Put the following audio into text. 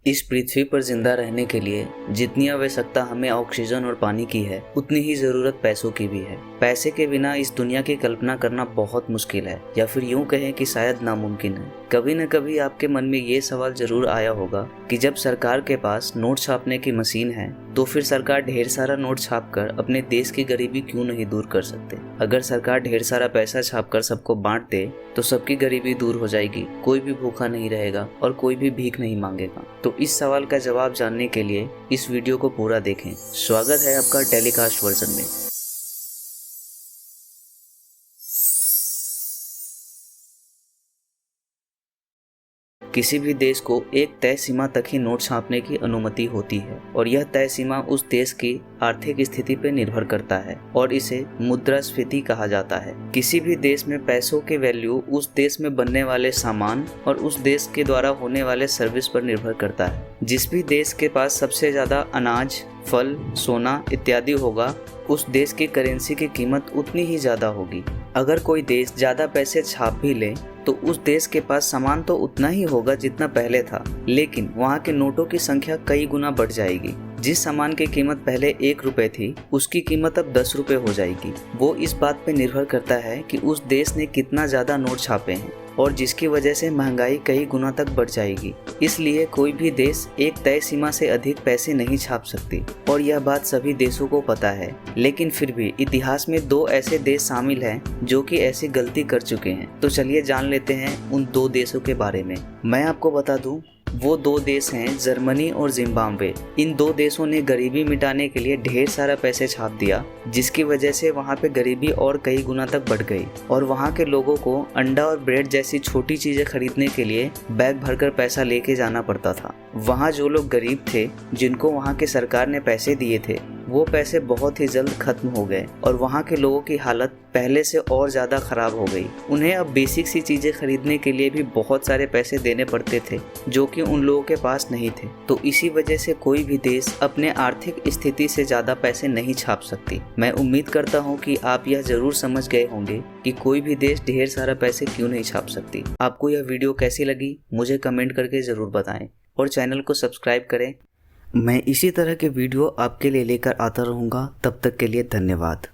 इस पृथ्वी पर जिंदा रहने के लिए जितनी आवश्यकता हमें ऑक्सीजन और पानी की है, उतनी ही जरूरत पैसों की भी है। पैसे के बिना इस दुनिया की कल्पना करना बहुत मुश्किल है, या फिर यूं कहें कि शायद नामुमकिन है। कभी न कभी आपके मन में ये सवाल जरूर आया होगा कि जब सरकार के पास नोट छापने की मशीन है, तो फिर सरकार ढेर सारा नोट छापकर अपने देश की गरीबी क्यों नहीं दूर कर सकते। अगर सरकार ढेर सारा पैसा छापकर सबको बांट दे तो सबकी गरीबी दूर हो जाएगी, कोई भी भूखा नहीं रहेगा और कोई भी भीख नहीं मांगेगा। तो इस सवाल का जवाब जानने के लिए इस वीडियो को पूरा देखें। स्वागत है आपका टेलीकास्ट वर्जन में। किसी भी देश को एक तय सीमा तक ही नोट छापने की अनुमति होती है और यह तय सीमा उस देश की आर्थिक स्थिति पर निर्भर करता है और इसे मुद्रास्फीति कहा जाता है। किसी भी देश में पैसों के वैल्यू उस देश में बनने वाले सामान और उस देश के द्वारा होने वाले सर्विस पर निर्भर करता है। जिस भी देश के पास सबसे ज्यादा अनाज, फल, सोना इत्यादि होगा, उस देश की करेंसी की कीमत उतनी ही ज्यादा होगी। अगर कोई देश ज्यादा पैसे छाप भी ले तो उस देश के पास सामान तो उतना ही होगा जितना पहले था, लेकिन वहाँ के नोटों की संख्या कई गुना बढ़ जाएगी। जिस सामान की कीमत पहले 1 रुपए थी, उसकी कीमत अब 10 रुपए हो जाएगी। वो इस बात पे निर्भर करता है कि उस देश ने कितना ज्यादा नोट छापे हैं और जिसकी वजह से महंगाई कई गुना तक बढ़ जाएगी। इसलिए कोई भी देश एक तय सीमा से अधिक पैसे नहीं छाप सकती और यह बात सभी देशों को पता है। लेकिन फिर भी इतिहास में 2 ऐसे देश शामिल हैं जो कि ऐसी गलती कर चुके हैं। तो चलिए जान लेते हैं उन 2 देशों के बारे में। मैं आपको बता दूं, वो 2 देश हैं जर्मनी और जिम्बाब्वे। इन 2 देशों ने गरीबी मिटाने के लिए ढेर सारा पैसे छाप दिया, जिसकी वजह से वहाँ पे गरीबी और कई गुना तक बढ़ गई और वहाँ के लोगों को अंडा और ब्रेड जैसी छोटी चीजें खरीदने के लिए बैग भरकर पैसा लेके जाना पड़ता था। वहाँ जो लोग गरीब थे, जिनको वहाँ की सरकार ने पैसे दिए थे, वो पैसे बहुत ही जल्द खत्म हो गए और वहाँ के लोगों की हालत पहले से और ज़्यादा ख़राब हो गई। उन्हें अब बेसिक सी चीज़ें खरीदने के लिए भी बहुत सारे पैसे देने पड़ते थे, जो कि उन लोगों के पास नहीं थे। तो इसी वजह से कोई भी देश अपने आर्थिक स्थिति से ज़्यादा पैसे नहीं छाप सकती। मैं उम्मीद करता हूँ कि आप यह ज़रूर समझ गए होंगे कि कोई भी देश ढेर सारा पैसे क्यों नहीं छाप सकती। आपको यह वीडियो कैसी लगी मुझे कमेंट करके ज़रूर बताएं और चैनल को सब्सक्राइब करें। मैं इसी तरह के वीडियो आपके लिए लेकर आता रहूँगा। तब तक के लिए धन्यवाद।